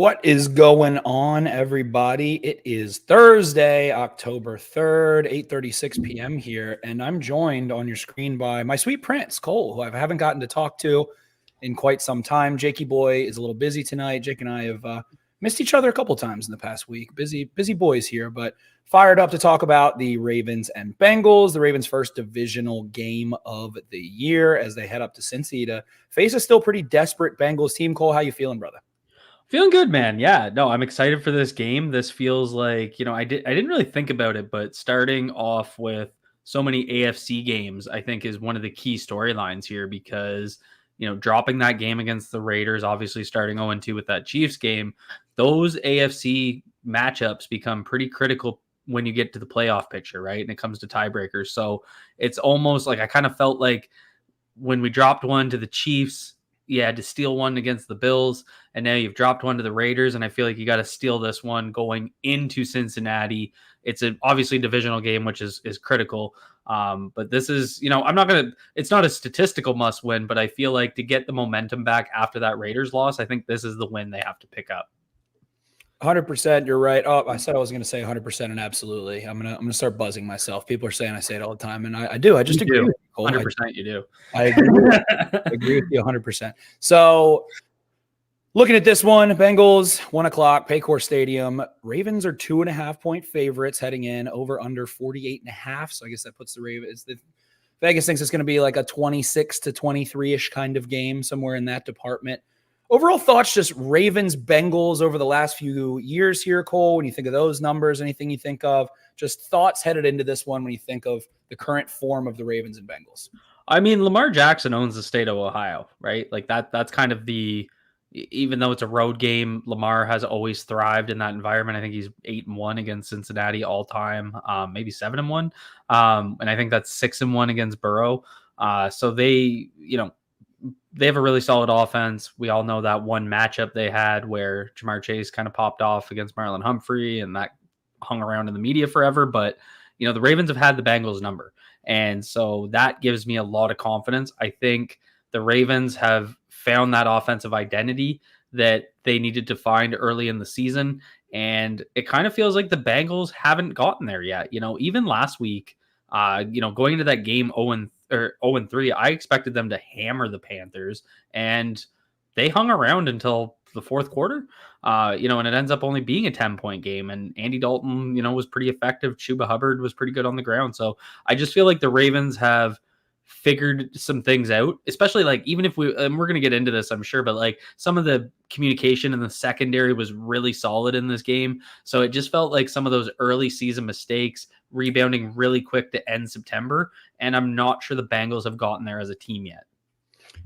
What is going on, everybody? It is Thursday, October 3rd, 8:36 p.m. here, and I'm joined on your screen by my sweet prince, Cole, who I haven't gotten to talk to in quite some time. Jakey boy is a little busy tonight. Jake and I have missed each other a couple times in the past week. Busy boys here, but fired up to talk about the Ravens and Bengals, the Ravens' first divisional game of the year as they head up to Cincy to face a still pretty desperate Bengals team. Cole, how you feeling, brother? Feeling good, man. Yeah, no, I'm excited for this game. This feels like, I didn't really think about it, but starting off with so many AFC games, I think is one of the key storylines here because, dropping that game against the Raiders, obviously starting 0-2 with that Chiefs game, those AFC matchups become pretty critical when you get to the playoff picture, right? And it comes to tiebreakers. So it's almost like I kind of felt like when we dropped one to the Chiefs, you had to steal one against the Bills, and now you've dropped one to the Raiders, and I feel like you got to steal this one going into Cincinnati. It's an obviously divisional game, which is critical. But this is, it's not a statistical must win, but I feel like to get the momentum back after that Raiders loss, I think this is the win they have to pick up. 100%. You're right. Oh, I said I was going to say 100% and absolutely. I'm gonna start buzzing myself. People are saying I say it all the time, and I do. I just agree with you, 100%. You do. I agree with you 100%. So, looking at this one, Bengals 1:00, Paycor Stadium. Ravens are 2.5-point favorites heading in, over under 48.5. So I guess that puts the Ravens. Vegas thinks it's going to be like a 26 to 23-ish kind of game, somewhere in that department. Overall thoughts, just Ravens, Bengals over the last few years here, Cole, when you think of those numbers, anything you think of, just thoughts headed into this one when you think of the current form of the Ravens and Bengals. I mean, Lamar Jackson owns the state of Ohio, right? Like that's kind of even though it's a road game, Lamar has always thrived in that environment. I think he's 8-1 against Cincinnati all time, maybe 7-1. And I think that's 6-1 against Burrow. So they have a really solid offense. We all know that one matchup they had where Jamar Chase kind of popped off against Marlon Humphrey, and that hung around in the media forever. But, the Ravens have had the Bengals number. And so that gives me a lot of confidence. I think the Ravens have found that offensive identity that they needed to find early in the season. And it kind of feels like the Bengals haven't gotten there yet. Even last week, going into that game 0-3, I expected them to hammer the Panthers, and they hung around until the fourth quarter, and it ends up only being a 10-point game. And Andy Dalton, was pretty effective. Chuba Hubbard was pretty good on the ground. So I just feel like the Ravens have figured some things out, especially like even if we're going to get into this, I'm sure, but like some of the communication in the secondary was really solid in this game. So it just felt like some of those early season mistakes rebounding really quick to end September. And I'm not sure the Bengals have gotten there as a team yet.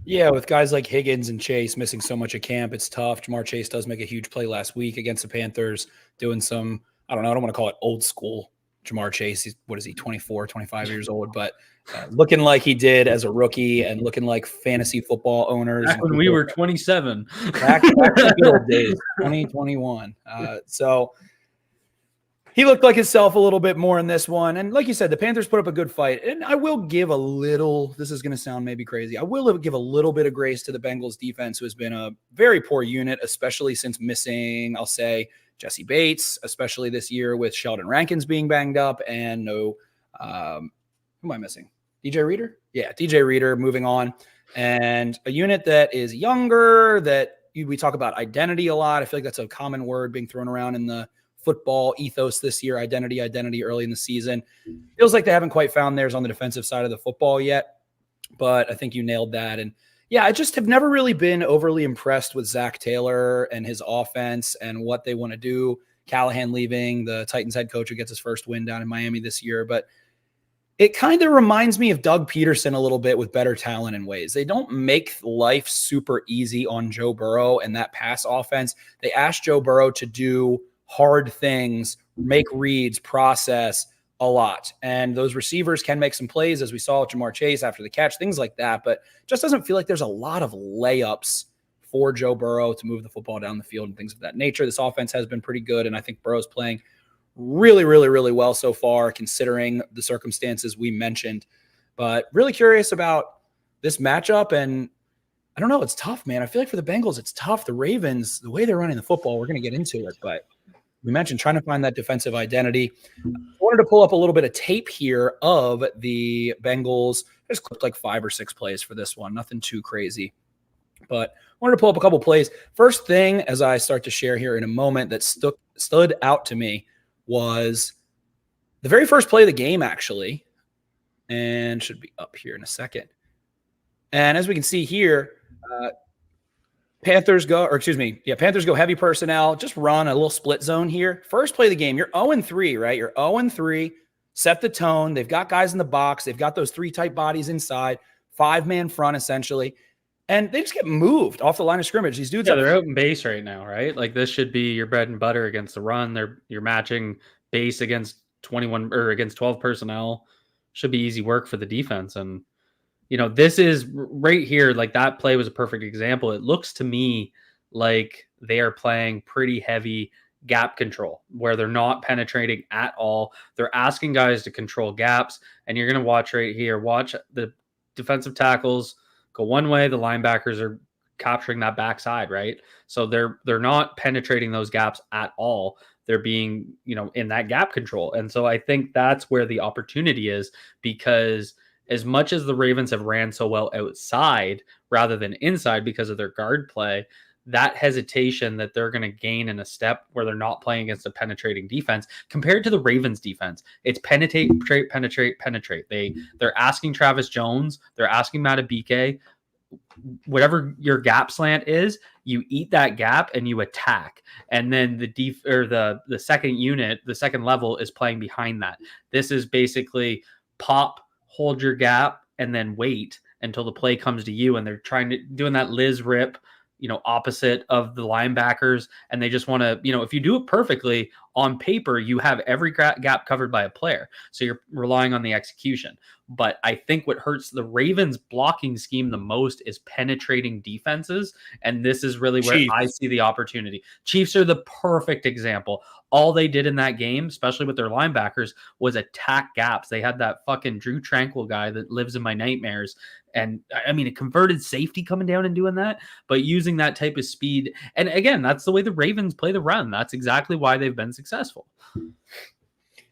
Yeah, with guys like Higgins and Chase missing so much at camp, it's tough. Jamar Chase does make a huge play last week against the Panthers, doing some, I don't want to call it old school Jamar Chase. He's, 24, 25 years old, but looking like he did as a rookie and looking like fantasy football owners. Back when we were 27. Back in the good old days, 2021. So he looked like himself a little bit more in this one. And like you said, the Panthers put up a good fight. And I will give a little, this is going to sound maybe crazy, I will give a little bit of grace to the Bengals defense, who has been a very poor unit, especially since missing, I'll say, Jesse Bates, especially this year with Sheldon Rankins being banged up, and who am I missing? DJ Reader? Yeah, DJ Reader moving on. And a unit that is younger, that we talk about identity a lot. I feel like that's a common word being thrown around in the football ethos this year, identity early in the season. Feels like they haven't quite found theirs on the defensive side of the football yet, but I think you nailed that. And yeah, I just have never really been overly impressed with Zach Taylor and his offense and what they want to do. Callahan leaving, the Titans head coach who gets his first win down in Miami this year. But it kind of reminds me of Doug Peterson a little bit with better talent in ways. They don't make life super easy on Joe Burrow and that pass offense. They ask Joe Burrow to do hard things, make reads, process a lot. And those receivers can make some plays, as we saw with Jamar Chase after the catch, things like that. But just doesn't feel like there's a lot of layups for Joe Burrow to move the football down the field and things of that nature. This offense has been pretty good, and I think Burrow's playing really, really, really well so far, considering the circumstances we mentioned. But really curious about this matchup. And I don't know. It's tough, man. I feel like for the Bengals, it's tough. The Ravens, the way they're running the football, we're going to get into it. But we mentioned trying to find that defensive identity. I wanted to pull up a little bit of tape here of the Bengals. I just clipped like 5 or 6 plays for this one. Nothing too crazy. But I wanted to pull up a couple plays. First thing, as I start to share here in a moment, that stood out to me was the very first play of the game, actually, and should be up here in a second. And as we can see here, Panthers go heavy personnel, just run a little split zone here. First play of the game, you're 0-3, right? You're 0-3, set the tone. They've got guys in the box. They've got those 3 tight bodies inside, 5-man front essentially. And they just get moved off the line of scrimmage. These dudes, they're out in base right now, right? Like this should be your bread and butter against the run. You're matching base against 21 or against 12 personnel. Should be easy work for the defense. And this is right here. Like that play was a perfect example. It looks to me like they are playing pretty heavy gap control where they're not penetrating at all. They're asking guys to control gaps. And you're going to watch right here. Watch the defensive tackles go one way, the linebackers are capturing that backside, right? So they're not penetrating those gaps at all. They're being, in that gap control. And so I think that's where the opportunity is, because as much as the Ravens have ran so well outside rather than inside because of their guard play, that hesitation that they're going to gain in a step where they're not playing against a penetrating defense compared to the Ravens defense, it's penetrate. They're asking Travis Jones, they're asking Matabike, whatever your gap slant is, you eat that gap and you attack. And then the second unit, the second level is playing behind that. This is basically pop, hold your gap, and then wait until the play comes to you. And they're doing that Liz rip, opposite of the linebackers. And they just want to, if you do it perfectly on paper, you have every gap covered by a player. So you're relying on the execution. But I think what hurts the Ravens blocking scheme the most is penetrating defenses. And this is really where I see the opportunity. Chiefs are the perfect example. All they did in that game, especially with their linebackers, was attack gaps. They had that fucking Drew Tranquil guy that lives in my nightmares. And I mean, a converted safety coming down and doing that, but using that type of speed. And again, that's the way the Ravens play the run. That's exactly why they've been successful.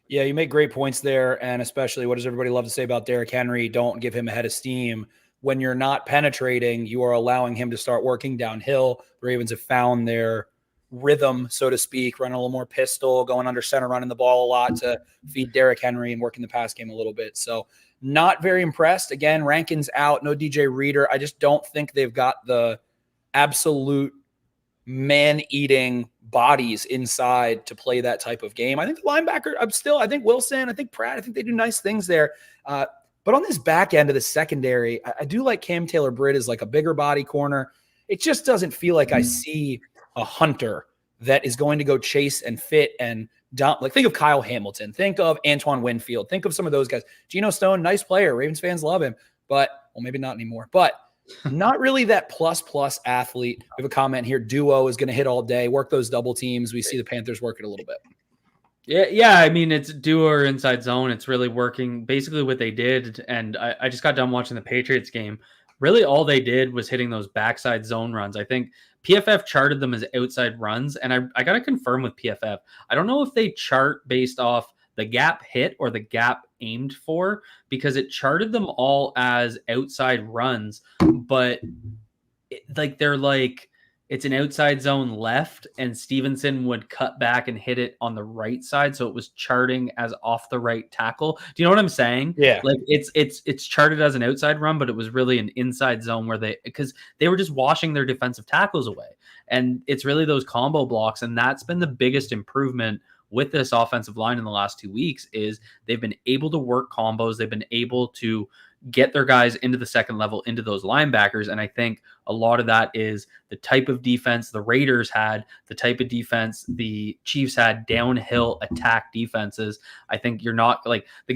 Yeah, you make great points there. And especially, what does everybody love to say about Derrick Henry? Don't give him a head of steam. When you're not penetrating, you are allowing him to start working downhill. The Ravens have found their rhythm, so to speak, running a little more pistol, going under center, running the ball a lot to feed Derrick Henry and working the pass game a little bit. So not very impressed. Again, Rankin's out, no DJ Reader. I just don't think they've got the absolute man-eating bodies inside to play that type of game. I think the linebacker, I think Wilson, I think Pratt, I think they do nice things there. But on this back end of the secondary, I do like Cam Taylor-Britt as like a bigger body corner. It just doesn't feel like I see a hunter that is going to go chase and fit and dump. Like, think of Kyle Hamilton, think of Antoine Winfield, think of some of those guys. Geno Stone, nice player. Ravens fans love him, but maybe not anymore, but not really that plus athlete. We have a comment here. Duo is going to hit all day, work those double teams. We see the Panthers work it a little bit. Yeah. I mean, it's duo or inside zone. It's really working basically what they did. And I just got done watching the Patriots game. Really all they did was hitting those backside zone runs. I think PFF charted them as outside runs. And I got to confirm with PFF. I don't know if they chart based off the gap hit or the gap aimed for, because it charted them all as outside runs, but it's an outside zone left and Stevenson would cut back and hit it on the right side. So it was charting as off the right tackle. Do you know what I'm saying? Yeah. Like it's charted as an outside run, but it was really an inside zone because they were just washing their defensive tackles away. And it's really those combo blocks. And that's been the biggest improvement with this offensive line in the last 2 weeks is they've been able to work combos. They've been able to get their guys into the second level, into those linebackers. And I think a lot of that is the type of defense the Raiders had, the type of defense the Chiefs had, downhill attack defenses. I think you're not like the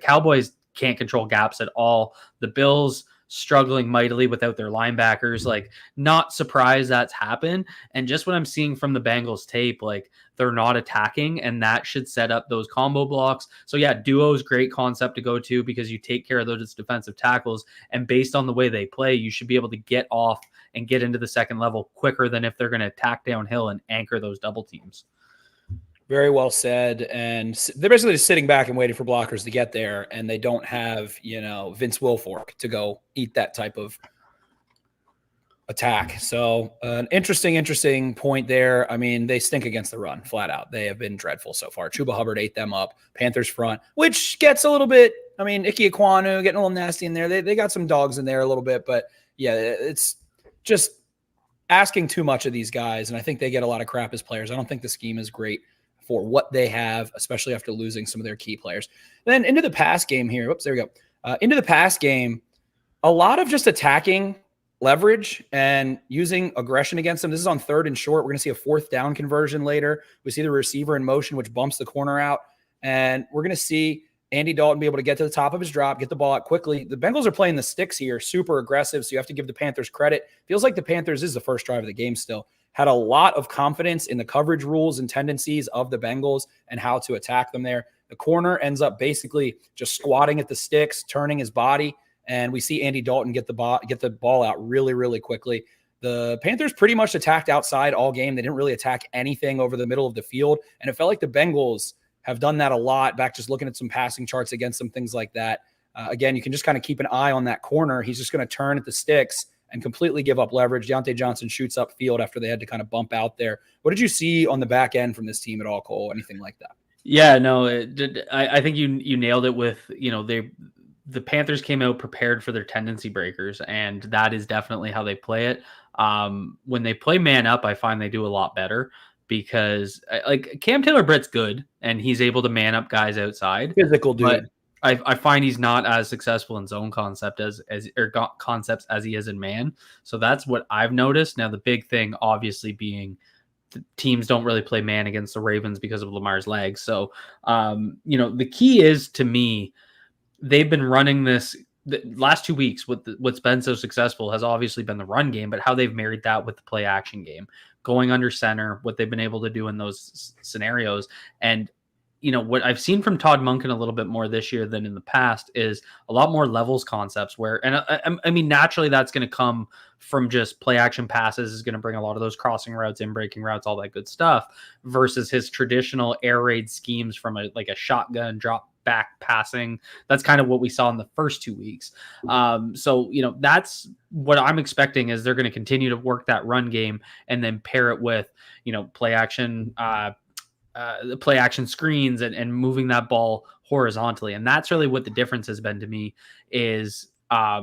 Cowboys can't control gaps at all. The Bills struggling mightily without their linebackers. Like, not surprised that's happened. And just what I'm seeing from the Bengals tape, like, they're not attacking, and that should set up those combo blocks. So yeah, duo is great concept to go to because you take care of those defensive tackles, and based on the way they play, you should be able to get off and get into the second level quicker than if they're going to attack downhill and anchor those double teams. Very well said. And they're basically just sitting back and waiting for blockers to get there, and they don't have, Vince Wilfork to go eat that type of attack. So an interesting point there. I mean, they stink against the run, flat out. They have been dreadful so far. Chuba Hubbard ate them up. Panthers front, which gets a little bit, Ike Ekwonu getting a little nasty in there. They got some dogs in there a little bit, but yeah, it's just asking too much of these guys, and I think they get a lot of crap as players. I don't think the scheme is great for what they have, especially after losing some of their key players. Then into the pass game here. Whoops, there we go. Into the pass game, a lot of just attacking leverage and using aggression against them. This is on 3rd and short. We're going to see a 4th down conversion later. We see the receiver in motion, which bumps the corner out. And we're going to see Andy Dalton be able to get to the top of his drop, get the ball out quickly. The Bengals are playing the sticks here, super aggressive, so you have to give the Panthers credit. Feels like the Panthers is the first drive of the game still. Had a lot of confidence in the coverage rules and tendencies of the Bengals and how to attack them there. The corner ends up basically just squatting at the sticks, turning his body, and we see Andy Dalton get the ball out really, really quickly. The Panthers pretty much attacked outside all game. They didn't really attack anything over the middle of the field, and it felt like the Bengals have done that a lot, back just looking at some passing charts against some things like that. Again, you can just kind of keep an eye on that corner. He's just going to turn at the sticks and completely give up leverage. Deontay Johnson shoots up field after they had to kind of bump out there. What did you see on the back end from this team at all, Cole? Anything like that? Yeah, no, I think you nailed it with, the Panthers came out prepared for their tendency breakers, and that is definitely how they play it. When they play man up, I find they do a lot better because like Cam Taylor-Britt's good and he's able to man up guys outside. Physical dude. I find he's not as successful in zone concepts as he is in man. So that's what I've noticed. Now, the big thing obviously being the teams don't really play man against the Ravens because of Lamar's legs. So, the key is, to me, they've been running this the last 2 weeks. What's been so successful has obviously been the run game, but how they've married that with the play action game, going under center, what they've been able to do in those scenarios. And what I've seen from Todd Monken a little bit more this year than in the past is a lot more levels concepts where, and I mean, naturally that's going to come from just play action passes is going to bring a lot of those crossing routes, in breaking routes, all that good stuff versus his traditional air raid schemes from a shotgun drop back passing. That's kind of what we saw in the first 2 weeks. So, that's what I'm expecting is they're going to continue to work that run game and then pair it with, play action, the play action screens and moving that ball horizontally. And that's really what the difference has been to me is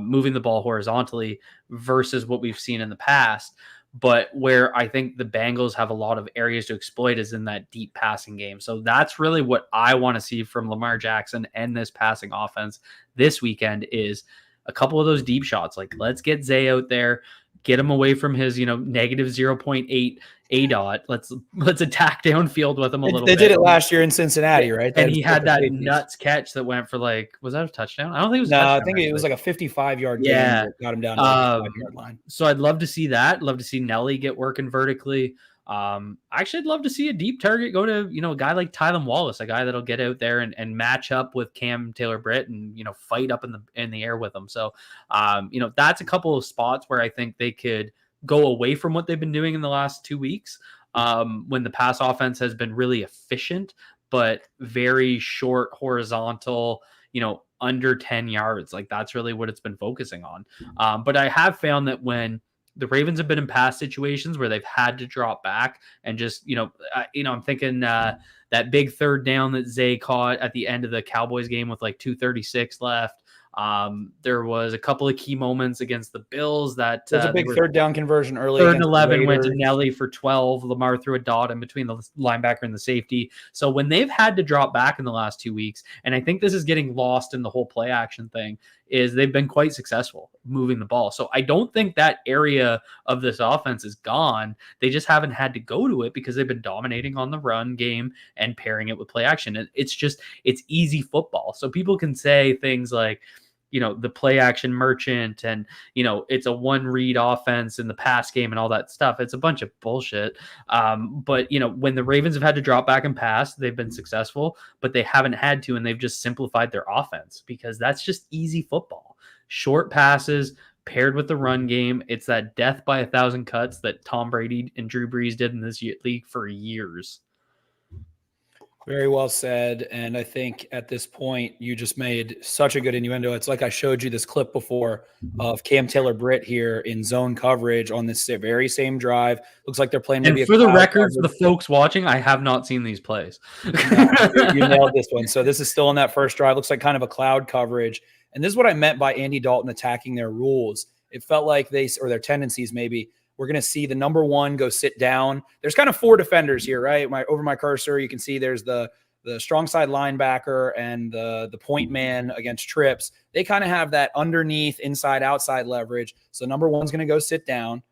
moving the ball horizontally versus what we've seen in the past. But where I think the Bengals have a lot of areas to exploit is in that deep passing game. So that's really what I want to see from Lamar Jackson and this passing offense this weekend is a couple of those deep shots. Like, let's get Zay out there, get him away from his, negative 0.8 ADOT. Let's attack downfield with him a little bit. They did it last year in Cincinnati, right? And he had that nuts catch that went for was that a touchdown? I don't think it was. No, I think it was like a 55-yard game that got him down to the 55-yard line. So I'd love to see that. Love to see Nelly get working vertically. Actually, I'd love to see a deep target go to, a guy like Tylan Wallace, a guy that'll get out there and match up with Cam Taylor-Britt and, fight up in the air with him. So, that's a couple of spots where I think they could go away from what they've been doing in the last 2 weeks. When the pass offense has been really efficient, but very short horizontal, under 10 yards. Like, that's really what it's been focusing on. But I have found that when the Ravens have been in pass situations where they've had to drop back and just, I'm thinking that big 3rd down that Zay caught at the end of the Cowboys game with 2:36 left. There was a couple of key moments against the Bills that there's a big 3rd down conversion early. 3rd and 11 went to Nelly for 12. Lamar threw a dot in between the linebacker and the safety. So when they've had to drop back in the last 2 weeks, and I think this is getting lost in the whole play action thing, is they've been quite successful moving the ball. So I don't think that area of this offense is gone. They just haven't had to go to it because they've been dominating on the run game and pairing it with play action. And it's easy football. So people can say things like, the play action merchant and, it's a one read offense in the pass game and all that stuff. It's a bunch of bullshit. But, when the Ravens have had to drop back and pass, they've been successful, but they haven't had to, and they've just simplified their offense because that's just easy football. Short passes paired with the run game. It's that death by 1,000 cuts that Tom Brady and Drew Brees did in this league for years. Very well said. And I think at this point, you just made such a good innuendo. It's like I showed you this clip before of Cam Taylor-Britt here in zone coverage on this very same drive. Looks like they're playing maybe. And for the record, for the folks watching, I have not seen these plays. You nailed this one. So this is still in that first drive. Looks like kind of a cloud coverage. And this is what I meant by Andy Dalton attacking their rules. It felt like or their tendencies maybe. We're going to see the number one go sit down. There's kind of 4 defenders here, right? Over my cursor, you can see there's the strong side linebacker and the point man against trips. They kind of have that underneath inside outside leverage. So number one's going to go sit down.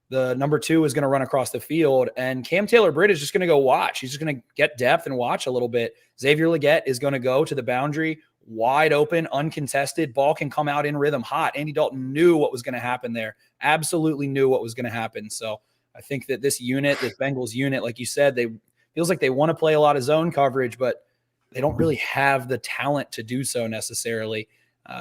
The number 2 is going to run across the field, and Cam Taylor-Britt is just going to go watch. He's just going to get depth and watch a little bit. Xavier Legette is going to go to the boundary, wide open, uncontested. Ball can come out in rhythm hot. Andy Dalton knew what was going to happen there. Absolutely knew what was going to happen. So I think that this Bengals unit, like you said, feels like they want to play a lot of zone coverage, but they don't really have the talent to do so necessarily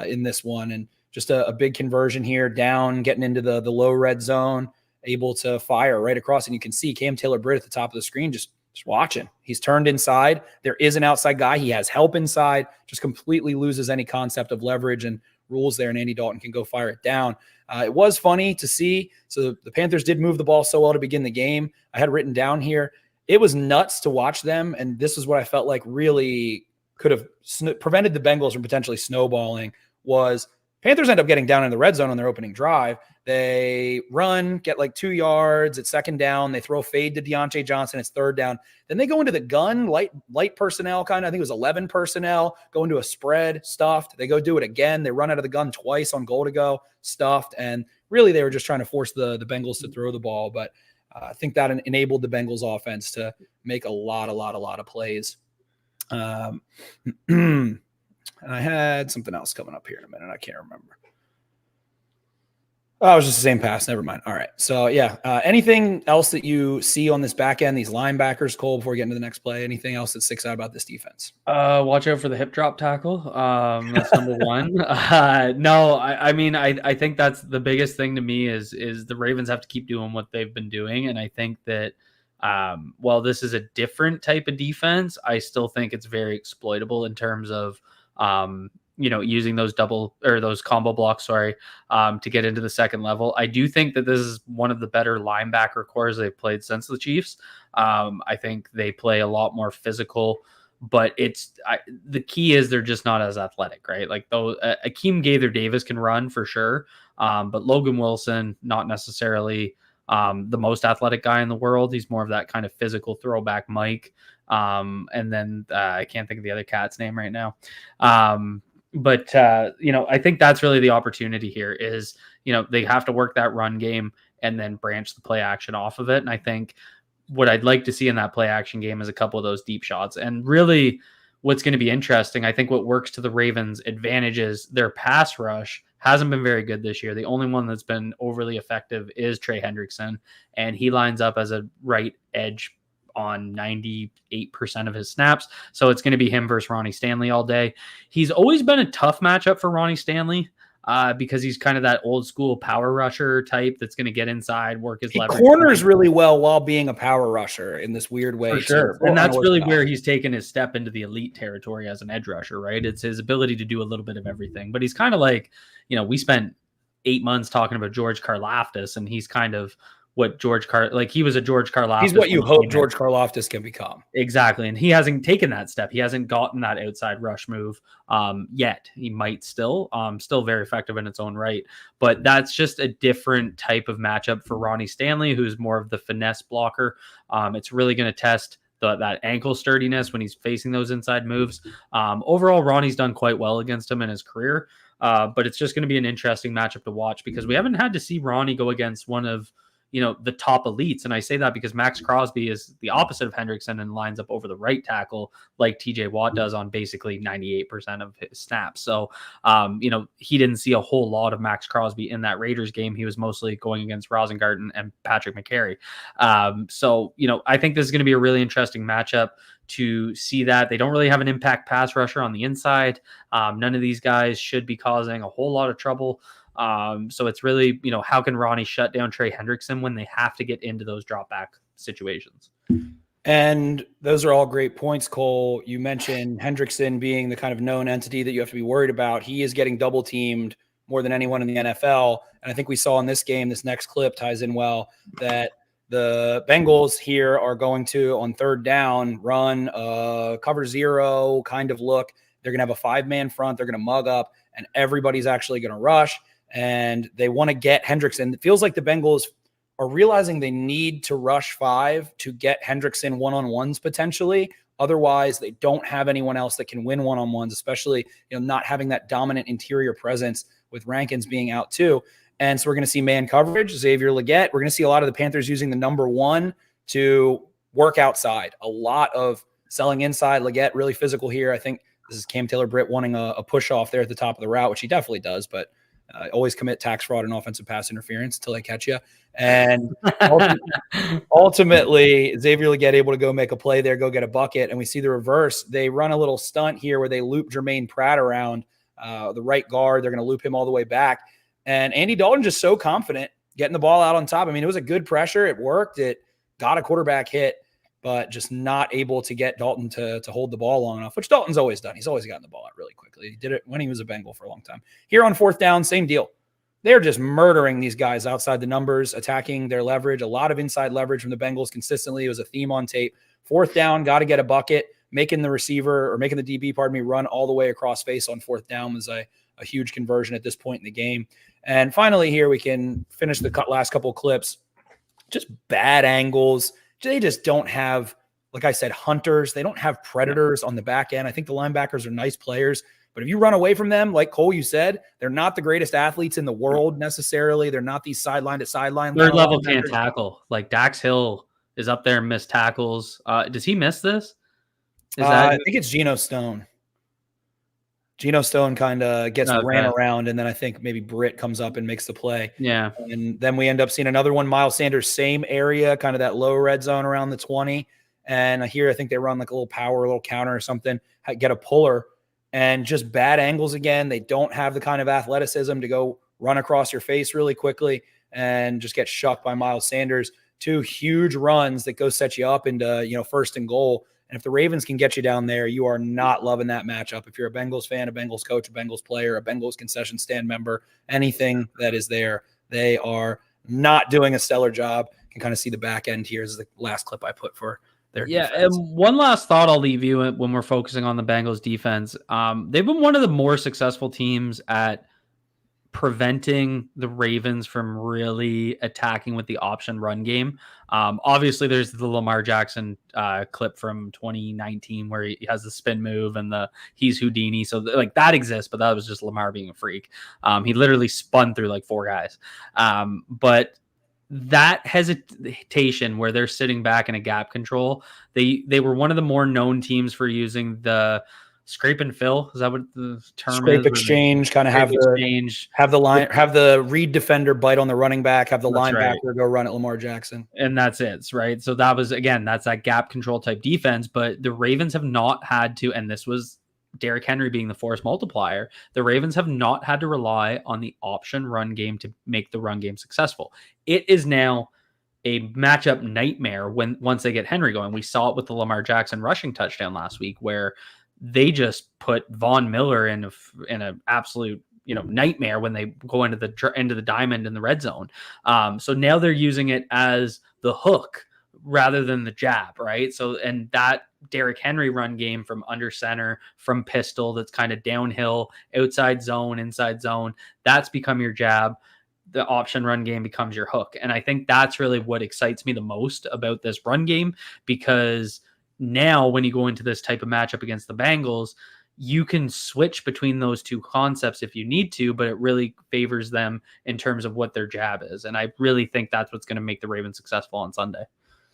in this one. And just a big conversion here, down, getting into the low red zone, able to fire right across. And you can see Cam Taylor-Britt at the top of the screen just watching. He's turned inside. There is an outside guy. He has help inside, just completely loses any concept of leverage and rules there, and Andy Dalton can go fire it down. It was funny to see. So the Panthers did move the ball so well to begin the game. I had written down here, it was nuts to watch them, and this is what I felt like really could have prevented the Bengals from potentially snowballing was Panthers end up getting down in the red zone on their opening drive. They run, get like 2 yards. It's second down. They throw a fade to Deontay Johnson. It's third down. Then they go into the gun, light personnel kind of. I think it was 11 personnel, go into a spread, stuffed. They go do it again. They run out of the gun twice on goal to go, stuffed. And really they were just trying to force the Bengals to throw the ball. But I think that enabled the Bengals offense to make a lot of plays. And I had something else coming up here in a minute. I can't remember. Oh, it was just the same pass. Never mind. All right. So, yeah. Anything else that you see on this back end, these linebackers, Cole, before we get into the next play? Anything else that sticks out about this defense? Watch out for the hip drop tackle. That's number one. No, I think that's the biggest thing to me is the Ravens have to keep doing what they've been doing. And I think that while this is a different type of defense, I still think it's very exploitable in terms of using those combo blocks, to get into the second level. I do think that this is one of the better linebacker cores they've played since the Chiefs. I think they play a lot more physical, but the key is they're just not as athletic, right? Like Akeem Gaither-Davis can run for sure, but Logan Wilson, not necessarily the most athletic guy in the world. He's more of that kind of physical throwback Mike. And then I can't think of the other cat's name right now. But I think that's really the opportunity here is, they have to work that run game and then branch the play action off of it. And I think what I'd like to see in that play action game is a couple of those deep shots. And really what's going to be interesting, I think what works to the Ravens' advantage is their pass rush hasn't been very good this year. The only one that's been overly effective is Trey Hendrickson, and he lines up as a right edge on 98% of his snaps. So it's going to be him versus Ronnie Stanley all day. He's always been a tough matchup for Ronnie Stanley because he's kind of that old school power rusher type that's going to get inside, work his leverage. He corners really well while being a power rusher in this weird way. For sure. And that's really where he's taken his step into the elite territory as an edge rusher, right? It's his ability to do a little bit of everything. But he's kind of like, we spent 8 months talking about George Karlaftis, and he's kind of what he was a George Karlaftis. He's what you hope George Karlaftis can become. Exactly. And he hasn't taken that step. He hasn't gotten that outside rush move yet. He might still very effective in its own right. But that's just a different type of matchup for Ronnie Stanley, who's more of the finesse blocker. It's really going to test that ankle sturdiness when he's facing those inside moves. Overall, Ronnie's done quite well against him in his career. But it's just going to be an interesting matchup to watch because we haven't had to see Ronnie go against one of the top elites. And I say that because Max Crosby is the opposite of Hendrickson and lines up over the right tackle like TJ Watt does on basically 98% of his snaps. So, he didn't see a whole lot of Max Crosby in that Raiders game. He was mostly going against Rosengarten and Patrick McCary. I think this is going to be a really interesting matchup to see that. They don't really have an impact pass rusher on the inside. None of these guys should be causing a whole lot of trouble. So it's really, how can Ronnie shut down Trey Hendrickson when they have to get into those drop back situations? And those are all great points, Cole. You mentioned Hendrickson being the kind of known entity that you have to be worried about. He is getting double teamed more than anyone in the NFL. And I think we saw in this game, this next clip ties in well, that the Bengals here are going to, on third down, run a cover zero kind of look. They're going to have a 5-man front. They're going to mug up, and everybody's actually going to rush. And they want to get Hendrickson. It feels like the Bengals are realizing they need to rush 5 to get Hendrickson one-on-ones potentially. Otherwise, they don't have anyone else that can win one-on-ones, especially not having that dominant interior presence with Rankins being out too. And so we're going to see man coverage, Xavier Legette. We're going to see a lot of the Panthers using the number 1 to work outside. A lot of selling inside. Legette really physical here. I think this is Cam Taylor-Britt wanting a push off there at the top of the route, which he definitely does, but always commit tax fraud and offensive pass interference until they catch you. And ultimately, Xavier Legette able to go make a play there, go get a bucket. And we see the reverse. They run a little stunt here where they loop Jermaine Pratt around the right guard. They're going to loop him all the way back. And Andy Dalton just so confident getting the ball out on top. I mean, it was a good pressure. It worked. It got a quarterback hit, but just not able to get Dalton to hold the ball long enough, which Dalton's always done. He's always gotten the ball out really quickly. He did it when he was a Bengal for a long time. Here on fourth down, same deal. They're just murdering these guys outside the numbers, attacking their leverage. A lot of inside leverage from the Bengals consistently. It was a theme on tape. Fourth down, got to get a bucket. Making the receiver, or making the DB, run all the way across face on fourth down was a huge conversion at this point in the game. And finally here, we can finish the last couple of clips. Just bad angles. They just don't have, like I said, hunters. They don't have predators on the back end. I think the linebackers are nice players, but if you run away from them, like Cole, you said, they're not the greatest athletes in the world necessarily. They're not these sideline to sideline. Third level can't tackle. Like Dax Hill is up there and missed tackles. Does he miss this? I think it's Geno Stone. Geno Stone kind of gets ran around, and then I think maybe Britt comes up and makes the play. Yeah. And then we end up seeing another one, Miles Sanders, same area, kind of that low red zone around the 20. And here I think they run like a little power, a little counter or something, get a puller, and just bad angles again. They don't have the kind of athleticism to go run across your face really quickly and just get shucked by Miles Sanders. 2 huge runs that go set you up into, first and goal. And if the Ravens can get you down there, you are not loving that matchup. If you're a Bengals fan, a Bengals coach, a Bengals player, a Bengals concession stand member, anything that is there, they are not doing a stellar job. You can kind of see the back end here. This is the last clip I put for their defense. And one last thought I'll leave you when we're focusing on the Bengals defense. They've been one of the more successful teams at preventing the Ravens from really attacking with the option run game. Obviously there's the Lamar Jackson clip from 2019 where he has the spin move and he's Houdini. So like that exists, but that was just Lamar being a freak. He literally spun through like 4 guys. But that hesitation where they're sitting back in a gap control, they were one of the more known teams for using the scrape and fill. Is that what the term scrape is? Exchange, kind of have the read defender bite on the running back, have the linebacker go run at Lamar Jackson. And that's it, right? So that was, again, that's that gap control type defense, but the Ravens have not had to, and this was Derrick Henry being the force multiplier, the Ravens have not had to rely on the option run game to make the run game successful. It is now a matchup nightmare once they get Henry going. We saw it with the Lamar Jackson rushing touchdown last week where they just put Von Miller in an absolute nightmare when they go into the diamond in the red zone. So now they're using it as the hook rather than the jab, right? So, and that Derrick Henry run game from under center, from pistol, that's kind of downhill, outside zone, inside zone, that's become your jab. The option run game becomes your hook. And I think that's really what excites me the most about this run game, because now when you go into this type of matchup against the Bengals, you can switch between those two concepts if you need to, but it really favors them in terms of what their jab is. And I really think that's what's going to make the Ravens successful on Sunday.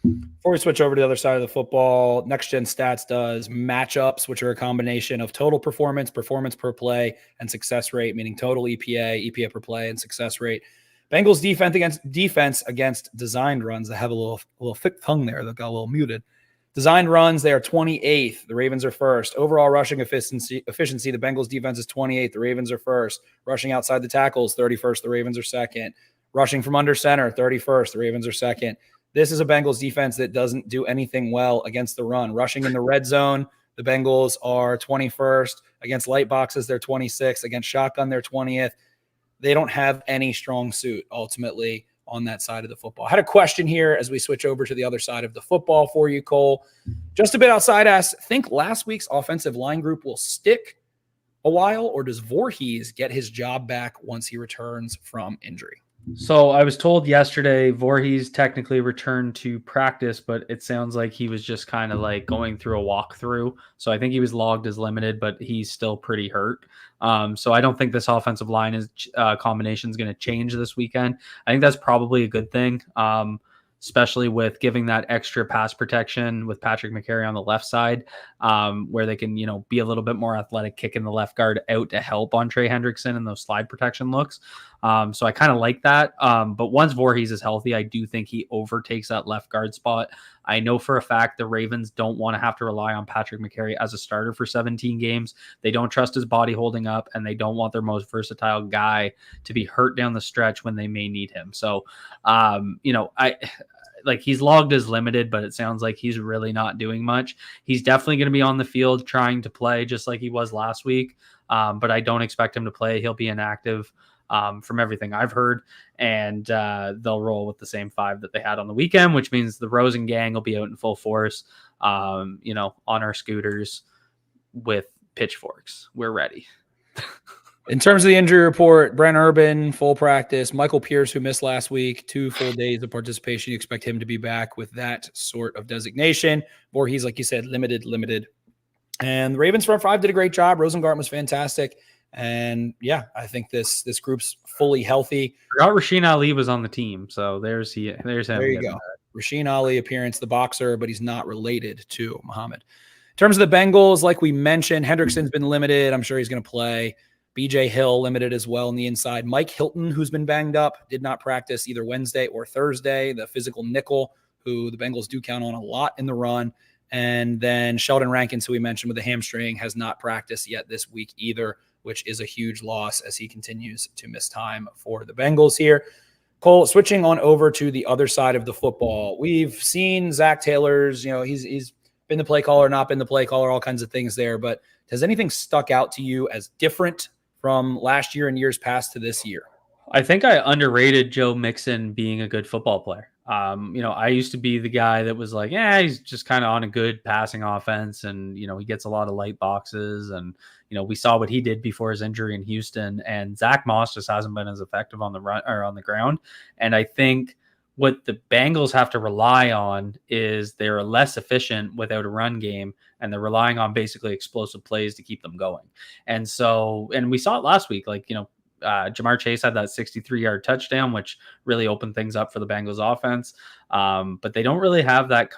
Before we switch over to the other side of the football, Next Gen Stats does matchups, which are a combination of total performance, performance per play, and success rate, meaning total EPA, EPA per play, and success rate. Bengals defense against designed runs. They have a little thick tongue there that got a little muted. Designed runs, they are 28th. The Ravens are first. Overall rushing efficiency, the Bengals defense is 28th. The Ravens are first. Rushing outside the tackles, 31st. The Ravens are second. Rushing from under center, 31st. The Ravens are second. This is a Bengals defense that doesn't do anything well against the run. Rushing in the red zone, the Bengals are 21st. Against light boxes, they're 26th. Against shotgun, they're 20th. They don't have any strong suit, ultimately, on that side of the football. I had a question here as we switch over to the other side of the football for you, Cole. Just a bit outside us, think last week's offensive line group will stick a while, or does Voorhees get his job back once he returns from injury? So I was told yesterday Voorhees technically returned to practice, but it sounds like he was just kind of like going through a walkthrough. So I think he was logged as limited, but he's still pretty hurt. So I don't think this offensive line combination is going to change this weekend. I think that's probably a good thing, especially with giving that extra pass protection with Patrick McCarry on the left side, where they can, be a little bit more athletic, kicking the left guard out to help on Trey Hendrickson and those slide protection looks. So I kind of like that. But once Voorhees is healthy, I do think he overtakes that left guard spot. I know for a fact the Ravens don't want to have to rely on Patrick McCarry as a starter for 17 games. They don't trust his body holding up, and they don't want their most versatile guy to be hurt down the stretch when they may need him. So, he's logged as limited, but it sounds like he's really not doing much. He's definitely going to be on the field trying to play just like he was last week. But I don't expect him to play. He'll be inactive from everything I've heard, and they'll roll with the same five that they had on the weekend, which means the Rosen gang will be out in full force, on our scooters with pitchforks. We're ready. In terms of the injury report, Brent Urban, full practice. Michael Pierce, who missed last week, 2 full days of participation. You expect him to be back with that sort of designation. Voorhees, like you said, limited. And the Ravens front five did a great job. Rosengarten was fantastic. And yeah, I think this group's fully healthy. Forgot Rasheen Ali was on the team. So there's him. There you go. Rasheen Ali appearance, the boxer, but he's not related to Muhammad. In terms of the Bengals, like we mentioned, Hendrickson's been limited. I'm sure he's going to play. BJ Hill limited as well on the inside. Mike Hilton, who's been banged up, did not practice either Wednesday or Thursday. The physical nickel, who the Bengals do count on a lot in the run. And then Sheldon Rankins, who we mentioned with the hamstring, has not practiced yet this week either, which is a huge loss as he continues to miss time for the Bengals here. Cole, switching on over to the other side of the football. We've seen Zach Taylor's, he's been the play caller, not been the play caller, all kinds of things there. But has anything stuck out to you as different from last year and years past to this year? I think I underrated Joe Mixon being a good football player. I used to be the guy that was like, he's just kind of on a good passing offense, and he gets a lot of light boxes, and we saw what he did before his injury in Houston, and Zach Moss just hasn't been as effective on the run or on the ground. And I think what the Bengals have to rely on is they're less efficient without a run game, and they're relying on basically explosive plays to keep them going. And we saw it last week, Jamar Chase had that 63-yard touchdown, which really opened things up for the Bengals offense. But they don't really have that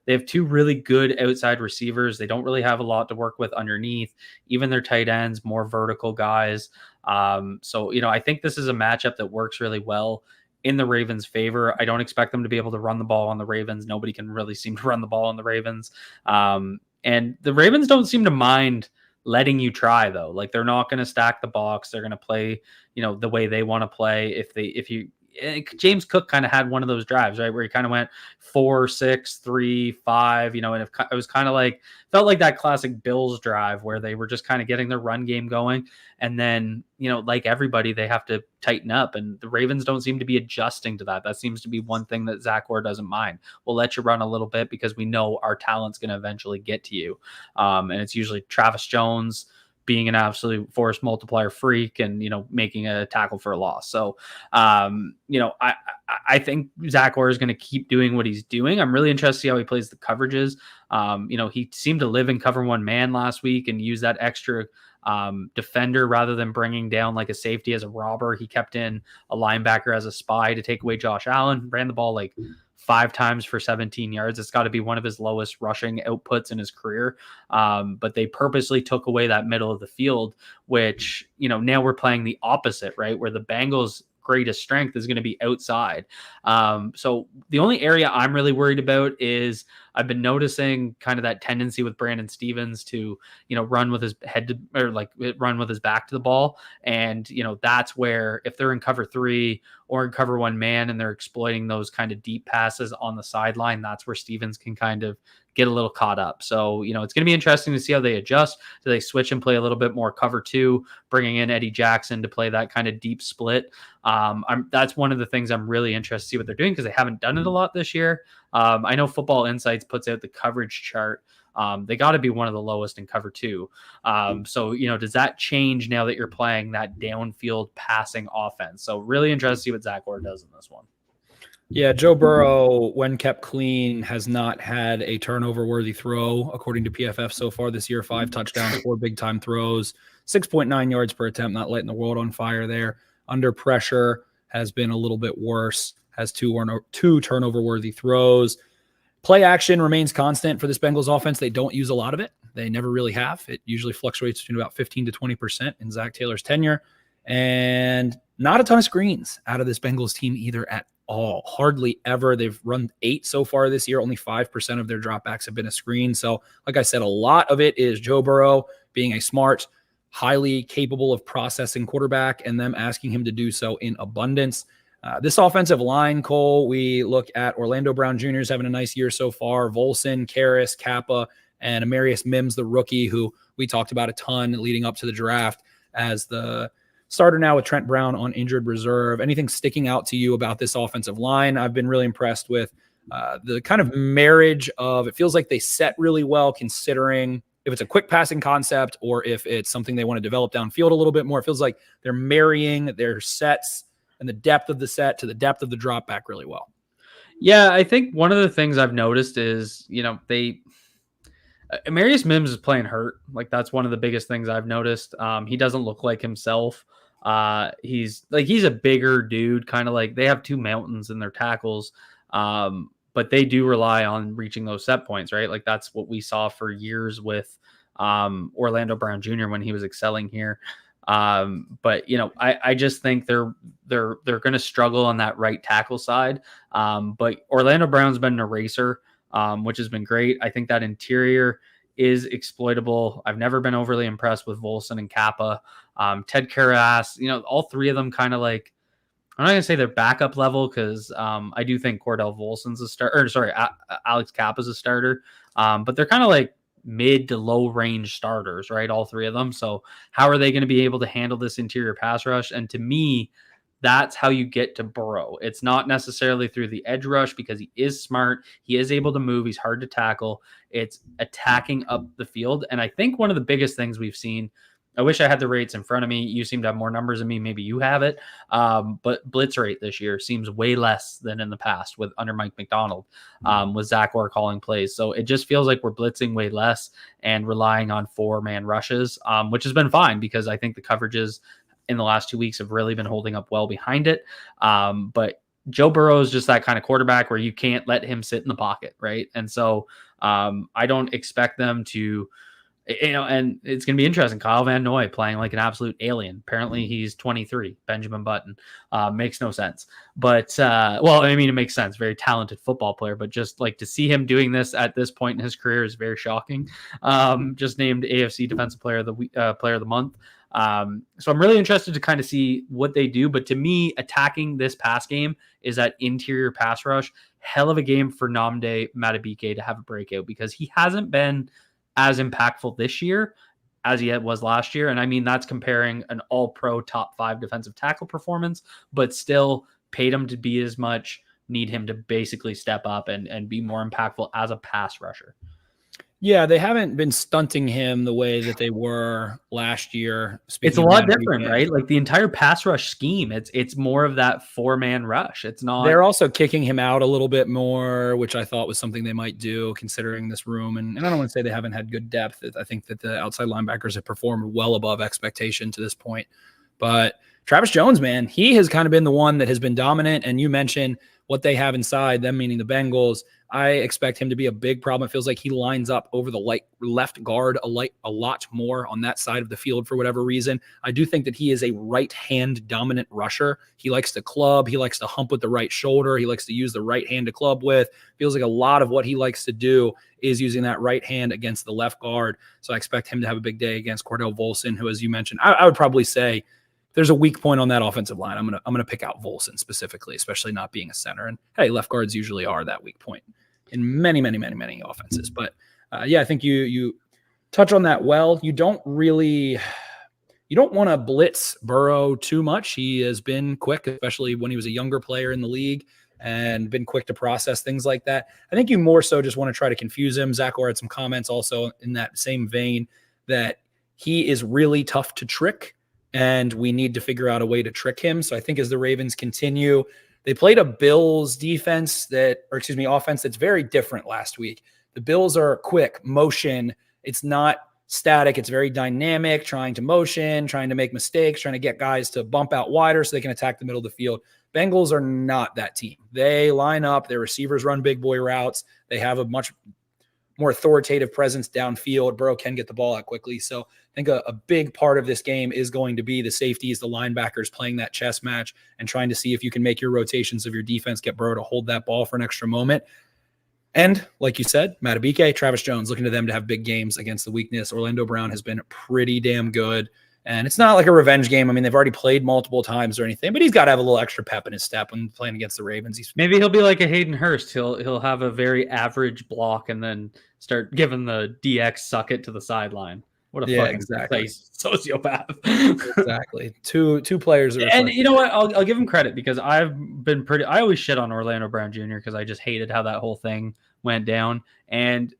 they have 2 really good outside receivers. They don't really have a lot to work with underneath. Even their tight ends, more vertical guys. I think this is a matchup that works really well in the Ravens' favor. I don't expect them to be able to run the ball on the Ravens. Nobody can really seem to run the ball on the Ravens. And the Ravens don't seem to mind letting you try, though. Like, they're not going to stack the box. They're going to play, the way they want to play. James Cook kind of had one of those drives, right, where he kind of went 4, 6, 3, 5, and it was kind of felt like that classic Bills drive where they were just kind of getting their run game going. And then, like everybody, they have to tighten up, and the Ravens don't seem to be adjusting to that. That seems to be one thing that Zach Orr doesn't mind. We'll let you run a little bit because we know our talent's going to eventually get to you. And it's usually Travis Jones, being an absolute force multiplier freak and, making a tackle for a loss. So, I think Zach Orr is going to keep doing what he's doing. I'm really interested to see how he plays the coverages. He seemed to live in cover one man last week and use that extra defender rather than bringing down like a safety as a robber. He kept in a linebacker as a spy to take away Josh Allen, ran the ball like 5 times for 17 yards. It's got to be one of his lowest rushing outputs in his career. But they purposely took away that middle of the field, which, now we're playing the opposite, right? Where the Bengals' greatest strength is going to be outside. So the only area I'm really worried about is I've been noticing kind of that tendency with Brandon Stevens to, run with his run with his back to the ball. And, that's where if they're in cover 3 or in cover 1 man and they're exploiting those kind of deep passes on the sideline, that's where Stevens can kind of get a little caught up. So, it's going to be interesting to see how they adjust. Do they switch and play a little bit more cover 2, bringing in Eddie Jackson to play that kind of deep split? That's one of the things I'm really interested to see what they're doing because they haven't done it a lot this year. I know Football Insights puts out the coverage chart. They got to be one of the lowest in cover 2. So, does that change now that you're playing that downfield passing offense? So really interested to see what Zach Orr does in this one. Yeah, Joe Burrow, when kept clean, has not had a turnover-worthy throw, according to PFF so far this year. 5 touchdowns, 4 big-time throws, 6.9 yards per attempt, not lighting the world on fire there. Under pressure has been a little bit worse, has 2 turnover-worthy throws. Play action remains constant for this Bengals offense. They don't use a lot of it. They never really have. It usually fluctuates between about 15 to 20% in Zach Taylor's tenure. And not a ton of screens out of this Bengals team either at all. Hardly ever. They've run 8 so far this year. Only 5% of their dropbacks have been a screen. So, like I said, a lot of it is Joe Burrow being a smart, highly capable of processing quarterback and them asking him to do so in abundance. This offensive line, Cole, we look at Orlando Brown Jr. is having a nice year so far. Volson, Karras, Kappa, and Amarius Mims, the rookie, who we talked about a ton leading up to the draft as the starter now with Trent Brown on injured reserve. Anything sticking out to you about this offensive line? I've been really impressed with the kind of marriage of, it feels like they set really well considering if it's a quick passing concept or if it's something they want to develop downfield a little bit more. It feels like they're marrying their sets and the depth of the set to the depth of the drop back really well. Yeah, I think one of the things I've noticed is, Amarius Mims is playing hurt. Like that's one of the biggest things I've noticed. He doesn't look like himself. He's a bigger dude, kind of like they have 2 mountains in their tackles. But they do rely on reaching those set points, right? Like that's what we saw for years with Orlando Brown Jr. when he was excelling here. But I just think they're going to struggle on that right tackle side. But Orlando Brown's been an eraser, which has been great. I think that interior is exploitable. I've never been overly impressed with Volson and Kappa. Ted Karras, all 3 of them kind of like, I'm not going to say they're backup level because I do think Cordell Volson's a starter. Alex Kappa's a starter. But they're kind of like mid to low range starters, right? All 3 of them. So how are they going to be able to handle this interior pass rush? And to me, that's how you get to Burrow. It's not necessarily through the edge rush because he is smart. He is able to move. He's hard to tackle. It's attacking up the field. And I think one of the biggest things we've seen, I wish I had the rates in front of me. You seem to have more numbers than me. Maybe you have it. But blitz rate this year seems way less than in the past under Mike McDonald with Zach Orr calling plays. So it just feels like we're blitzing way less and relying on 4-man rushes, which has been fine because I think the coverages in the last 2 weeks have really been holding up well behind it. But Joe Burrow is just that kind of quarterback where you can't let him sit in the pocket, right? And so I don't expect them to, and it's going to be interesting. Kyle Van Noy playing like an absolute alien. Apparently he's 23, Benjamin Button. Makes no sense. But, it makes sense. Very talented football player, but just like to see him doing this at this point in his career is very shocking. Just named AFC Defensive Player of the Month. So I'm really interested to kind of see what they do. But to me, attacking this pass game is that interior pass rush. Hell of a game for Nnamdi Madubuike to have a breakout because he hasn't been as impactful this year as he was last year. And I mean, that's comparing an all-pro top 5 defensive tackle performance, but still paid him to be as much, need him to basically step up and be more impactful as a pass rusher. Yeah, they haven't been stunting him the way that they were last year. It's Speaking a of lot Matt different, Buchanan. right? Like the entire pass rush scheme, it's more of that 4-man rush. It's not. They're also kicking him out a little bit more, which I thought was something they might do considering this room. And I don't want to say they haven't had good depth. I think that the outside linebackers have performed well above expectation to this point. But Travis Jones, man, he has kind of been the one that has been dominant. And you mentioned what they have inside, them meaning the Bengals. I expect him to be a big problem. It feels like he lines up over the left guard a lot more on that side of the field for whatever reason. I do think that he is a right-hand dominant rusher. He likes to club. He likes to hump with the right shoulder. He likes to use the right hand to club with. Feels like a lot of what he likes to do is using that right hand against the left guard. So I expect him to have a big day against Cordell Volson, who, as you mentioned, I would probably say there's a weak point on that offensive line. I'm gonna pick out Volson specifically, especially not being a center. And hey, left guards usually are that weak point in many offenses. But yeah, I think you touch on that well. You don't want to blitz Burrow too much. He has been quick, especially when he was a younger player in the league, and been quick to process things like that. I think you more so just want to try to confuse him. Zach Orr had some comments also in that same vein that he is really tough to trick, and we need to figure out a way to trick him. So I think as the Ravens continue, they played a Bills offense that's very different last week. The Bills are quick, motion. It's not static. It's very dynamic, trying to motion, trying to make mistakes, trying to get guys to bump out wider so they can attack the middle of the field. Bengals are not that team. They line up. Their receivers run big boy routes. They have a much more authoritative presence downfield. Burrow can get the ball out quickly. So I think a big part of this game is going to be the safeties, the linebackers playing that chess match and trying to see if you can make your rotations of your defense, get Burrow to hold that ball for an extra moment. And like you said, Matt Buchanan, Travis Jones, looking to them to have big games against the weakness. Orlando Brown has been pretty damn good. And it's not like a revenge game. I mean, they've already played multiple times or anything, but he's got to have a little extra pep in his step when playing against the Ravens. Maybe he'll be like a Hayden Hurst. He'll have a very average block and then start giving the DX suck it to the sideline. What a fucking sociopath. Exactly. Two players. And you know what? I'll give him credit because I always shit on Orlando Brown Jr. because I just hated how that whole thing went down. And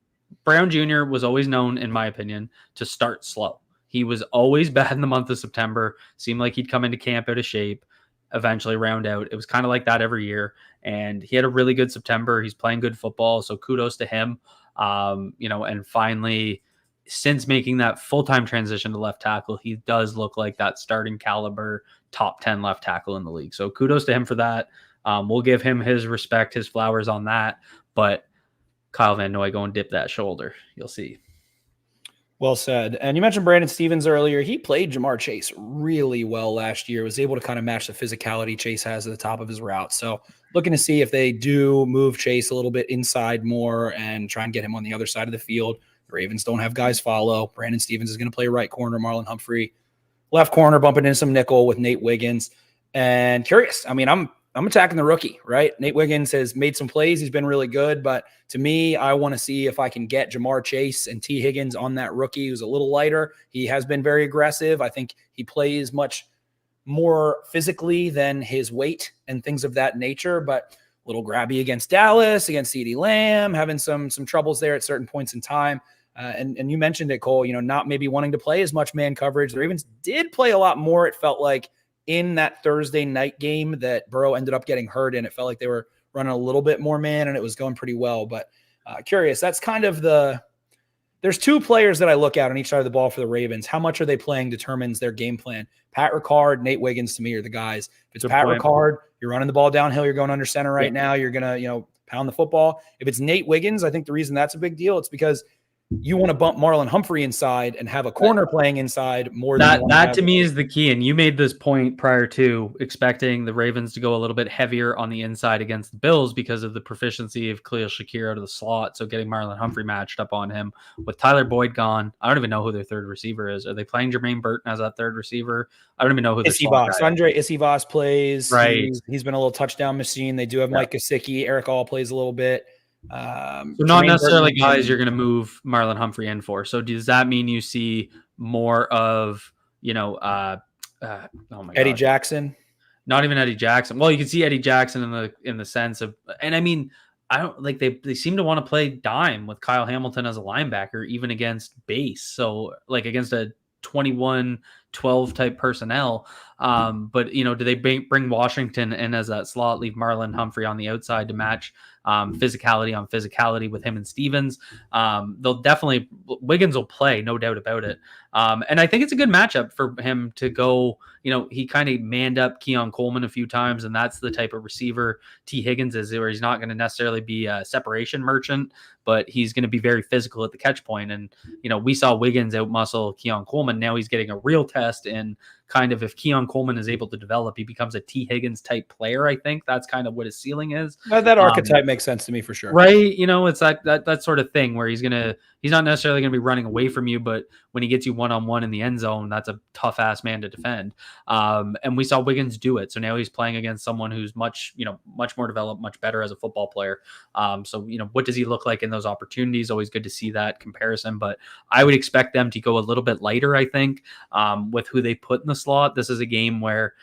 Brown Jr. was always known, in my opinion, to start slow. He was always bad in the month of September. Seemed like he'd come into camp out of shape, eventually round out. It was kind of like that every year. And he had a really good September. He's playing good football. So kudos to him. And finally, since making that full-time transition to left tackle, he does look like that starting caliber top 10 left tackle in the league. So kudos to him for that. We'll give him his respect, his flowers on that. But Kyle Van Noy, go and dip that shoulder. You'll see. Well said. And you mentioned Brandon Stevens earlier. He played Jamar Chase really well last year, was able to kind of match the physicality Chase has at the top of his route. So looking to see if they do move Chase a little bit inside more and try and get him on the other side of the field. The Ravens don't have guys follow. Brandon Stevens is going to play right corner, Marlon Humphrey left corner, bumping in some nickel with Nate Wiggins. And curious, I mean, I'm attacking the rookie, right? Nate Wiggins has made some plays. He's been really good. But to me, I want to see if I can get Jamar Chase and T. Higgins on that rookie who's a little lighter. He has been very aggressive. I think he plays much more physically than his weight and things of that nature. But a little grabby against Dallas, against CeeDee Lamb, having some troubles there at certain points in time. And you mentioned it, Cole, not maybe wanting to play as much man coverage. The Ravens did play a lot more, it felt like, in that Thursday night game that Burrow ended up getting hurt in. It felt like they were running a little bit more man, and it was going pretty well. But curious, that's kind of there's two players that I look at on each side of the ball for the Ravens. How much are they playing determines their game plan. Pat Ricard, Nate Wiggins, to me, are the guys. If it's Pat Ricard, you're running the ball downhill, you're going under center right now, you're going to, pound the football. If it's Nate Wiggins, I think the reason that's a big deal, it's because you want to bump Marlon Humphrey inside and have a corner playing inside more than that to me is the key. And you made this point prior to expecting the Ravens to go a little bit heavier on the inside against the Bills because of the proficiency of Khalil Shakir out of the slot. So getting Marlon Humphrey matched up on him with Tyler Boyd gone. I don't even know who their third receiver is. Are they playing Jermaine Burton as that third receiver? I don't even know who the slot guy is. Andre Isivas plays. Right. He's been a little touchdown machine. They do have Mike Gesicki. Eric All plays a little bit. So not necessarily guys you're going to move Marlon Humphrey in for. So does that mean you see more of, oh my Eddie God. Jackson? Not even Eddie Jackson. Well, you can see Eddie Jackson in the sense of, and I mean, I don't like they seem to want to play dime with Kyle Hamilton as a linebacker, even against base. So like against a 21-12 type personnel. But do they bring Washington in as that slot, leave Marlon Humphrey on the outside to match physicality on physicality with him and Stevens? They'll definitely Wiggins will play, no doubt about it. And I think it's a good matchup for him to go. He kind of manned up Keon Coleman a few times, and that's the type of receiver T. Higgins is, where he's not going to necessarily be a separation merchant, but he's going to be very physical at the catch point. And, we saw Wiggins outmuscle Keon Coleman. Now he's getting a real test. And kind of if Keon Coleman is able to develop, he becomes a T. Higgins type player. I think that's kind of what his ceiling is. That archetype makes sense to me for sure. Right. It's that sort of thing where he's not necessarily going to be running away from you, but when he gets you one-on-one in the end zone, that's a tough ass man to defend. And we saw Wiggins do it. So now he's playing against someone who's much more developed, much better as a football player. So what does he look like in those opportunities? Always good to see that comparison, but I would expect them to go a little bit lighter, I think, with who they put in the slot. This is a game where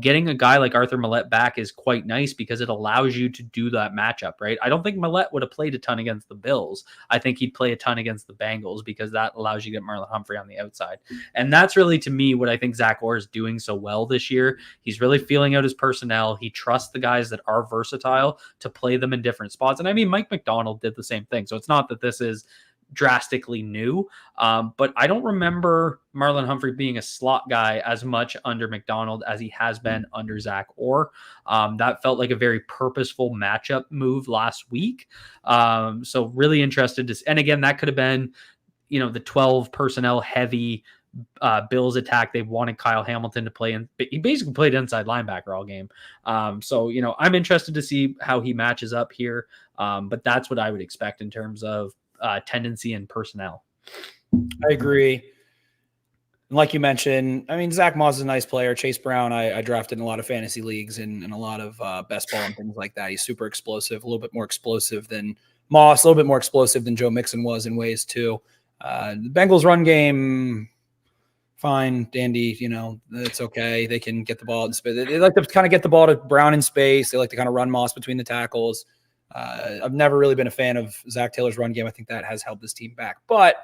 getting a guy like Arthur Millette back is quite nice because it allows you to do that matchup, right? I don't think Millette would have played a ton against the Bills. I think he'd play a ton against the Bengals because that allows you to get Marlon Humphrey on the outside. And that's really, to me, what I think Zach Orr is doing so well this year. He's really feeling out his personnel. He trusts the guys that are versatile to play them in different spots. And I mean, Mike McDonald did the same thing. So it's not that this is drastically new, but I don't remember Marlon Humphrey being a slot guy as much under McDonald as he has been under Zach Orr. That felt like a very purposeful matchup move last week. So really interested to, and again, that could have been, the 12 personnel heavy Bills attack. They wanted Kyle Hamilton to play, and he basically played inside linebacker all game. So I'm interested to see how he matches up here. But that's what I would expect in terms of tendency and personnel. I agree. And like you mentioned, I mean, Zach Moss is a nice player. Chase Brown, I drafted in a lot of fantasy leagues and a lot of best ball and things like that. He's super explosive, a little bit more explosive than Moss, a little bit more explosive than Joe Mixon was in ways too. The Bengals run game, fine, dandy, it's okay. They can get the ball in space. They like to kind of get the ball to Brown in space. They like to kind of run Moss between the tackles. I've never really been a fan of Zach Taylor's run game. I think that has held this team back. But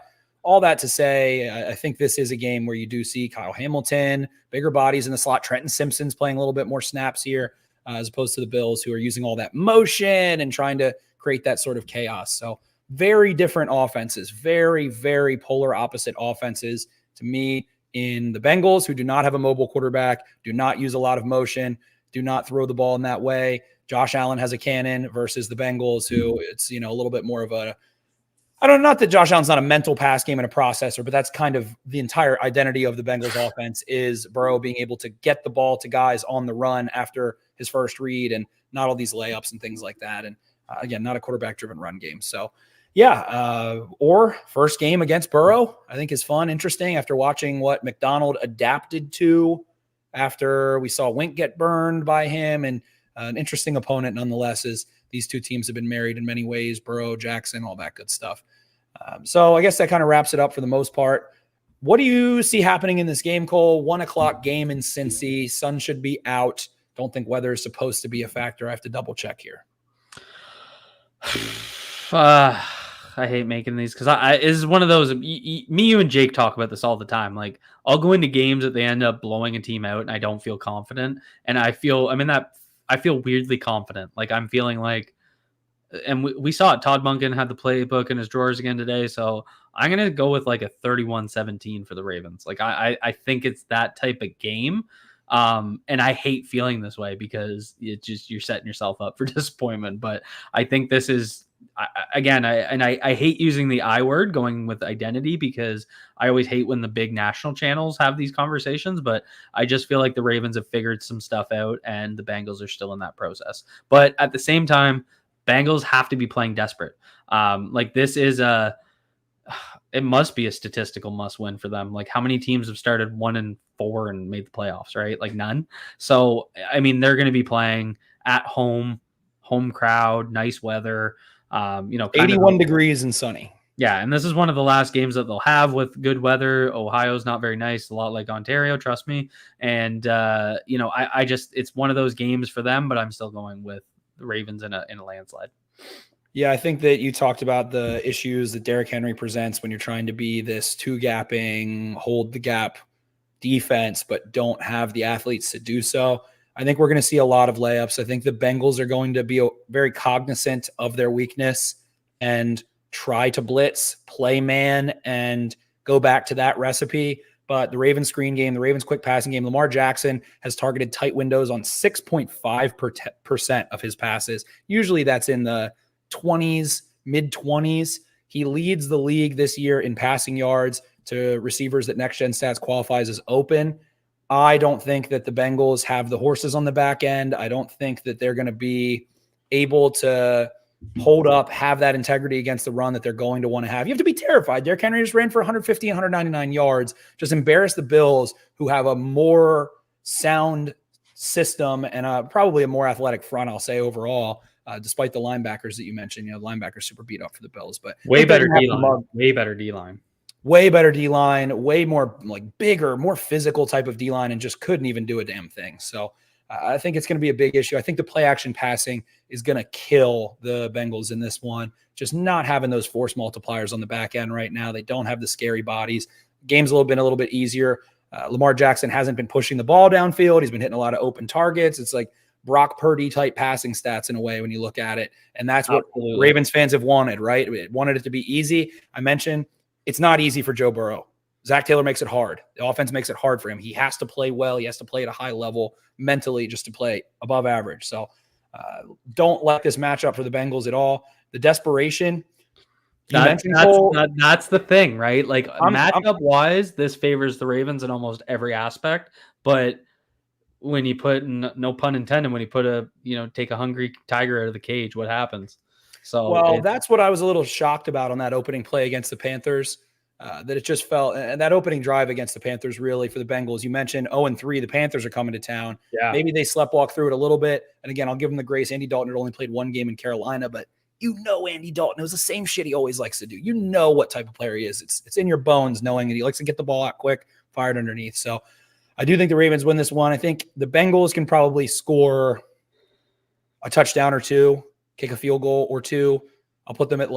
all that to say, I think this is a game where you do see Kyle Hamilton, bigger bodies in the slot. Trenton Simpson's playing a little bit more snaps here as opposed to the Bills, who are using all that motion and trying to create that sort of chaos. So very different offenses, very, very polar opposite offenses to me in the Bengals, who do not have a mobile quarterback, do not use a lot of motion, do not throw the ball in that way. Josh Allen has a cannon versus the Bengals, who it's, a little bit more of a, I don't know, not that Josh Allen's not a mental pass game and a processor, but that's kind of the entire identity of the Bengals offense is Burrow being able to get the ball to guys on the run after his first read and not all these layups and things like that. And again, not a quarterback driven run game. So or first game against Burrow, I think is fun, interesting after watching what McDonald adapted to after we saw Wink get burned by him, and an interesting opponent nonetheless, as these two teams have been married in many ways, Burrow, Jackson, all that good stuff. So I guess that kind of wraps it up for the most part. What do you see happening in this game, Cole? 1:00 game in Cincy. Sun should be out. Don't think weather is supposed to be a factor. I have to double check here. I hate making these because it's one of those, you and Jake talk about this all the time. Like I'll go into games that they end up blowing a team out and I don't feel confident. And I feel weirdly confident. Like I'm feeling like, and we saw it. Todd Monken had the playbook in his drawers again today. So I'm going to go with like a 31-17 for the Ravens. Like I think it's that type of game. And I hate feeling this way because you're setting yourself up for disappointment. But I think this is, I hate using the I word going with identity because I always hate when the big national channels have these conversations, but I just feel like the Ravens have figured some stuff out and the Bengals are still in that process. But at the same time, Bengals have to be playing desperate. Like this is it must be a statistical must win for them. Like how many teams have started 1-4 and made the playoffs, right? Like none. So, I mean, they're going to be playing at home crowd, nice weather, 81 degrees and sunny. Yeah. And this is one of the last games that they'll have with good weather. Ohio's not very nice. A lot like Ontario, trust me. And, I just, it's one of those games for them, but I'm still going with the Ravens in a landslide. Yeah, I think that you talked about the issues that Derrick Henry presents when you're trying to be this two-gapping, hold the gap defense, but don't have the athletes to do so. I think we're going to see a lot of layups. I think the Bengals are going to be very cognizant of their weakness and try to blitz, play man, and go back to that recipe. But the Ravens screen game, the Ravens quick passing game, Lamar Jackson has targeted tight windows on 6.5% of his passes. Usually that's in the 20s, mid 20s. He leads the league this year in passing yards to receivers that Next Gen Stats qualifies as open. I don't think that the Bengals have the horses on the back end. I don't think that they're going to be able to hold up, have that integrity against the run that they're going to want to have. You have to be terrified. Derrick Henry just ran for 150 and 199 yards, just embarrassed the Bills, who have a more sound system and probably a more athletic front, I'll say, overall. Despite the linebackers that you mentioned, the linebackers super beat up for the Bills, but way better D-line. Way better D-line. Way better D-line, way more like bigger, more physical type of D-line, and just couldn't even do a damn thing. So I think it's going to be a big issue. I think the play action passing is going to kill the Bengals in this one. Just not having those force multipliers on the back end right now. They don't have the scary bodies. Game's been a little bit easier. Lamar Jackson hasn't been pushing the ball downfield. He's been hitting a lot of open targets. It's like Brock Purdy type passing stats in a way when you look at it. And that's what Ravens fans have wanted, right? It wanted it to be easy. I mentioned it's not easy for Joe Burrow. Zach Taylor makes it hard. The offense makes it hard for him. He has to play well. He has to play at a high level mentally just to play above average. So don't like this matchup for the Bengals at all. The desperation. That's the thing, right? Like matchup-wise, this favors the Ravens in almost every aspect. But when you put, no pun intended, when you put take a hungry tiger out of the cage, what happens? So that's what I was a little shocked about on that opening play against the Panthers. That it just felt, and that opening drive against the Panthers, really, for the Bengals. You mentioned 0-3, the Panthers are coming to town. Yeah. Maybe they sleptwalk through it a little bit. And again, I'll give them the grace. Andy Dalton had only played one game in Carolina, but Andy Dalton, it was the same shit he always likes to do. You know what type of player he is. It's in your bones knowing that he likes to get the ball out quick, fired underneath. So I do think the Ravens win this one. I think the Bengals can probably score a touchdown or two, kick a field goal or two. I'll put them at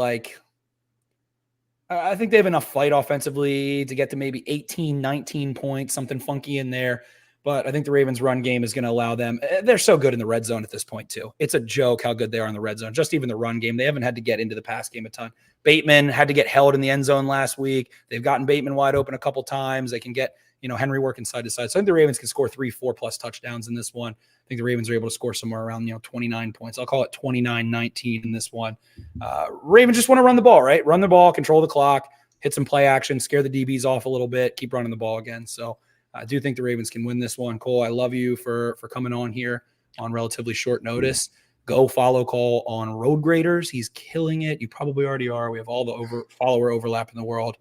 I think they have enough fight offensively to get to maybe 18, 19 points, something funky in there. But I think the Ravens' run game is going to allow them. They're so good in the red zone at this point, too. It's a joke how good they are in the red zone. Just even the run game. They haven't had to get into the pass game a ton. Bateman had to get held in the end zone last week. They've gotten Bateman wide open a couple times. They can get Henry working side to side. So I think the Ravens can score 3-4+ touchdowns in this one. I think the Ravens are able to score somewhere around 29 points. I'll call it 29-19 in this one. Ravens just want to run the ball, right? Run the ball, control the clock, hit some play action, scare the DBs off a little bit, keep running the ball again. So I do think the Ravens can win this one. Cole, I love you for coming on here on relatively short notice. Go follow Cole on Road Graders. He's killing it. You probably already are. We have all the follower overlap in the world.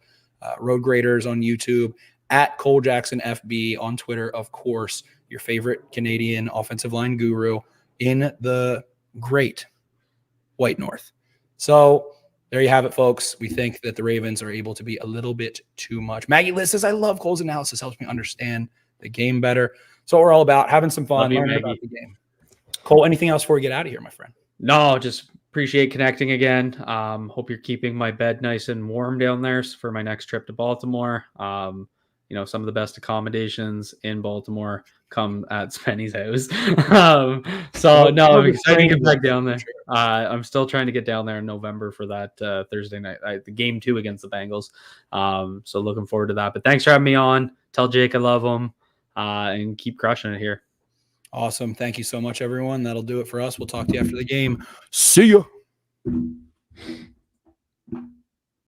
Road Graders on YouTube, at Cole Jackson FB on Twitter, of course, your favorite Canadian offensive line guru in the great White North. So there you have it, folks. We think that the Ravens are able to be a little bit too much. Maggie Liz says, I love Cole's analysis. Helps me understand the game better. So we're all about having some fun, learning about the game. Cole, anything else before we get out of here, my friend? No, just appreciate connecting again. Hope you're keeping my bed nice and warm down there for my next trip to Baltimore. Some of the best accommodations in Baltimore come at Spenny's house. I'm excited to get back down there. I'm still trying to get down there in November for that Thursday night, the game 2 against the Bengals. So looking forward to that. But thanks for having me on. Tell Jake I love him and keep crushing it here. Awesome. Thank you so much, everyone. That'll do it for us. We'll talk to you after the game. See ya.